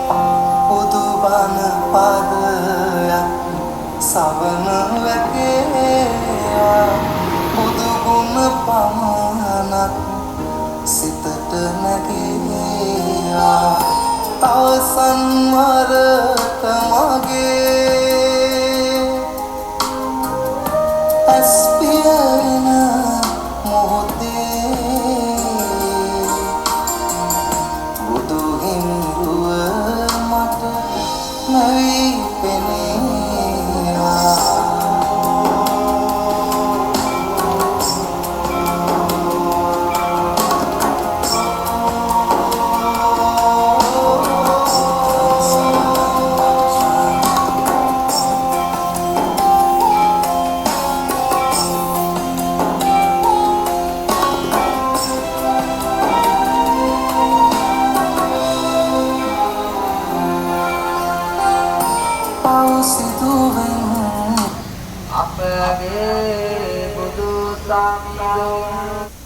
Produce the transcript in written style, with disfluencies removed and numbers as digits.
පුදුබන පදයක් සවන වැකේවා බුදු ගුණ පමණක් සිතට නැගේවා අවසන් වරක මගේ ඇස් පියවෙන මොහොතේ බුදු හිමිරුව මට නැවී පෙනේවා අපගේ බුදු සමිඳුන්